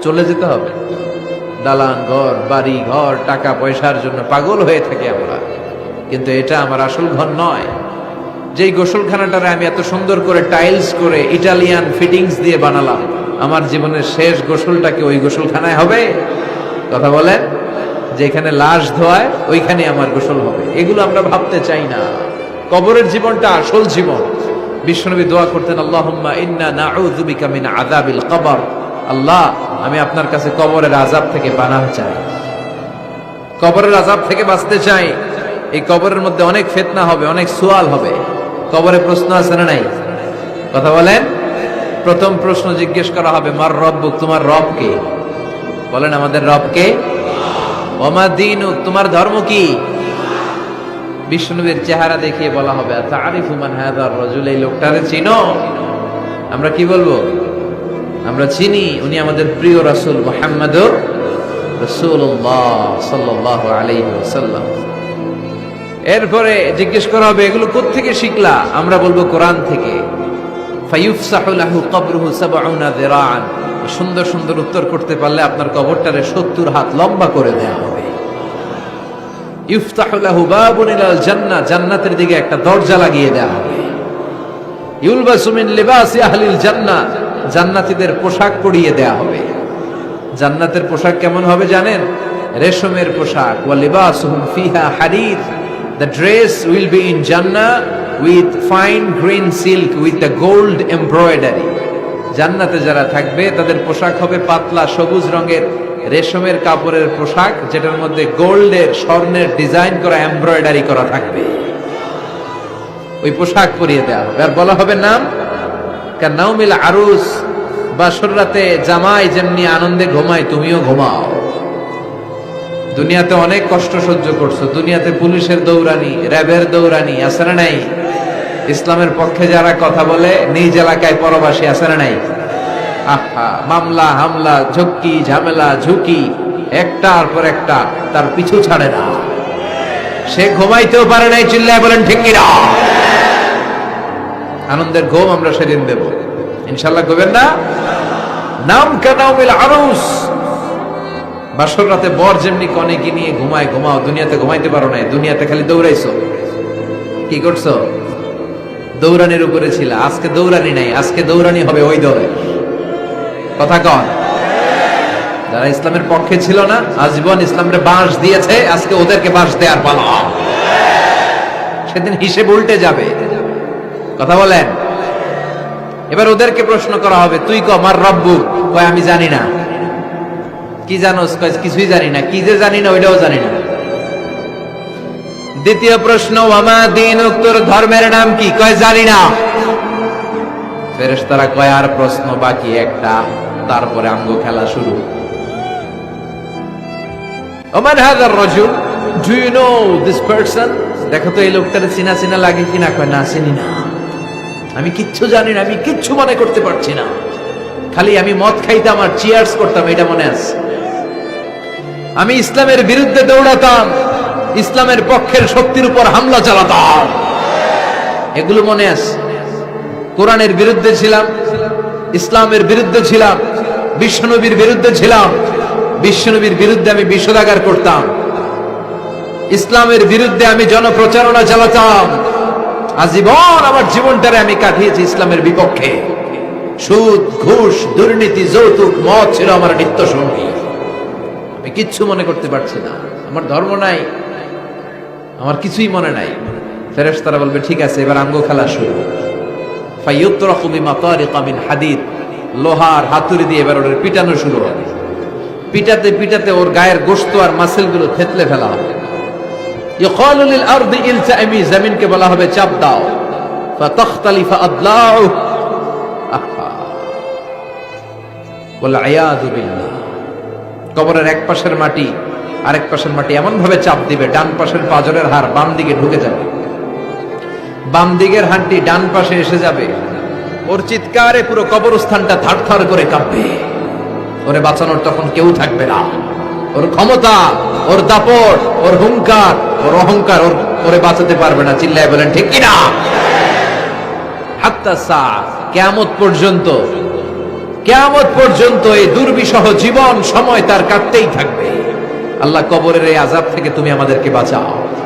চলে যেতে হবে। দালান ঘর, বাড়ি ঘর, টাকা পয়সার জন্য পাগল হয়ে থাকি আমরা, কিন্তু এটা আমার আসল ঘর নয়। যেই গোসলখানাটারে আমি এত সুন্দর করে টাইলস করে ইটালিয়ান ফিটিংস দিয়ে বানালাম, আমার জীবনের শেষ গোসলটা কি ওই গোসলখানায় হবে? কথা বলেন, যেখানে লাশ ধোয়ায় ওইখানে আমার গোসল হবে, এগুলো আমরা ভাবতে চাই না। কবরের জীবনটা আসল জীবন। বিশ্বনবী দোয়া করতেন, আল্লাহুম্মা ইন্না নাউযু বিকা মিন আযাবিল কবর। আল্লাহ, আমি আপনার কাছে কবরের আযাব থেকে পানাহ চাই, কবরের আযাব থেকে বাঁচতে চাই। এই কবরের মধ্যে অনেক ফিতনা হবে, অনেক সুয়াল হবে। কবরে প্রশ্ন আছে না নাই? কথা বলেন। প্রথম প্রশ্ন জিজ্ঞেস করা হবে, মার রব্বুক, তোমার রব কে? বলেন, আমাদের রব কে? ওমা দীনুক, তোমার ধর্ম কি? বিষ্ণুবীর চেহারা দেখিয়ে বলা হবে, তারিফু মান হাযার রাজুল, এই লোকটারে চিনো? আমরা কি বলবো? আমরা চিনি, উনি আমাদের প্রিয় রাসূল মুহাম্মদুর রাসূলুল্লাহ সাল্লাল্লাহু আলাইহি ওয়াসাল্লাম। এরপরে জিজ্ঞেস করা হবে, এগুলো কোত্থেকে শিখলা? আমরা বলবো কোরআন থেকে। ফায়ুফসাহু লাহু কবরুহু ৭০ যিরাআন। সুন্দর সুন্দর উত্তর করতে পারলে আপনার কবরটারে ৭০ হাত লম্বা করে দেয়া হবে। ইফতাহু লাহু বাবুন ইলাল জান্নাহ, জান্নাতের দিকে একটা দরজা লাগিয়ে দেয়া হবে। ইউলবাসু মিন লিবাসি আহলিল জান্নাহ, জান্নাতীদের পোশাক পরিয়ে দেয়া হবে। জান্নাতের পোশাক কেমন হবে জানেন? রেশমের পোশাক। ওয়া লিবাসুহুম ফিহা হারির, the dress will be in Jannah with fine green silk with the gold embroidery. জান্নাতে যারা থাকবে তাদের পোশাক হবে পাতলা সবুজ রঙের রেশমের কাপড়ের পোশাক, যেটার মধ্যে গোল্ডের, স্বর্ণের ডিজাইন করা, এমব্রয়ডারি করা থাকবে। ওই পোশাক পরিয়ে দেওয়া হবে। আর বলা হবে নাম কান্নাউমিল আরুস, বাসর রাতে জামাই যেমনি আনন্দে ঘুমায় তুমিও ঘুমাও। দুনিয়াতে অনেক কষ্ট সহ্য করছো, দুনিয়াতে পুলিশের দৌড়ানি, র্যাবের দৌড়ানি, আছে না নাই? ইসলামের পক্ষে যারা কথা বলে নিজ এলাকায় পরবাসী, আছে না নাই? আহা, মামলা হামলা, ঝক্কি ঝামেলা ঝুঁকি, একটার পর একটা, তার পিছু ছাড়ে না। সে ঘুমাইতেও পারে নাই, চিল্লায় বলেন ঠিক কিনা? আনন্দের ঘুম আমরা সেদিন দেব ইনশাআল্লাহ, করবেন না? নাম কানাউমিল আরুস, বাসর রাতে বর যেমনি কনেকে নিয়ে ঘুমায় ঘুমাও। দুনিয়াতে ঘুমাইতে পারো নাই, দুনিয়াতে খালি দৌড়াইছো। কি করছো? দৌড়ানির উপরে ছিল। আজকে দৌড়ানি নাই, আজকে দৌড়ানি হবে ওই দৌড়ে। কথা কন। যারা ইসলামের পক্ষে ছিল না, আজীবন ইসলামের বাঁশ দিয়েছে, আজকে ওদেরকে বাঁশ দেওয়ার পালা। সেদিন হিসেব উল্টে যাবে। কথা বলেন। এবার ওদেরকে প্রশ্ন করা হবে, তুই ক মার রব্বু? কয় আমি জানি না। কি জানোস? কয় কিছুই জানি না। কি যে জানি না ওইটাও জানি না। দ্বিতীয় প্রশ্ন, ওয়ামা দীনুক, তোর ধর্মের নাম কি? কয় জানি না। ফেরেশতারা কয় আর প্রশ্ন বাকি একটা, তারপরে আঙ্গ খেলা শুরু। ওমান হাযার রাজুল, do you know this person? দেখো তো এই লোকটার চিনা চিনা লাগে কিনা। কয় না, চিনি না, আমি কিচ্ছু জানি না, আমি কিচ্ছু মনে করতে পারছি না। খালি আমি মদ খাইতাম আর চিয়ার্স করতাম, এটা মনে আছে। আমি ইসলামের বিরুদ্ধে দৌড়াতাম, ইসলামের পক্ষের শক্তির উপর হামলা চালাতাম, এগুলো মনে আছে। কোরআনের বিরুদ্ধে ছিলাম, ইসলামের বিরুদ্ধে ছিলাম, বিশ্বনবীর বিরুদ্ধে ছিলাম। বিশ্বনবীর বিরুদ্ধে আমি বিষোদাগার করতাম, ইসলামের বিরুদ্ধে আমি জনপ্রচারণা চালাতাম। আজীবন আমার জীবনটারে আমি কাটিয়েছি ইসলামের বিপক্ষে। সুদ, ঘুষ, দুর্নীতি, যৌতুক, মদ ছিল আমার নিত্য সঙ্গী। আমি কিচ্ছু মনে করতে পারছি না, আমার ধর্ম নাই, আমার কিছুই মনে নাই। ফেরেশতারা বলবে ঠিক আছে, এবার আঙ্গ খেলা শুরু। ফায়ুতরাকু বিমাতারিকা মিন হাদিদ, লোহার হাতুড়ি দিয়ে এবার ওর পিটানো শুরু হবে। পিটাতে পিটাতে ওর গায়ের গোশত আর মাসেলগুলো থেতলে ফেলা হবে। ইয়কালু লিল আরদি ইলতাইমি, জমিনকে বলা হবে চাপ দাও। ফাতাখতালিফু আদলাউ, ওয়াল আয়াযু বিল্লাহ। কবরের এক পাশের মাটি আরেক পাশের মাটি এমন ভাবে চাপ দিবে, ডান পাশের পাজরের হাড় বাম দিকে ঢুকে যাবে, বাম দিকের হাড়টি ডান পাশে এসে যাবে। ওর চিৎকারে পুরো কবরস্থানটা থারথার করে কাঁপবে। ওরে বাঁচানোর তখন কেউ থাকবে না। ওর ক্ষমতা, ওর দাপট, ওর হুঙ্কার, ওর অহংকার ওরে বাঁচাতে পারবে না। চিল্লায় বলেন ঠিক কিনা? হাত্তা সা, কিয়ামত পর্যন্ত কিয়ামত পর্যন্ত এই দুর্বিষহ জীবন সময় তার কাটতেই থাকবে। আল্লাহ কবরের এই আযাব থেকে তুমি আমাদেরকে বাঁচাও।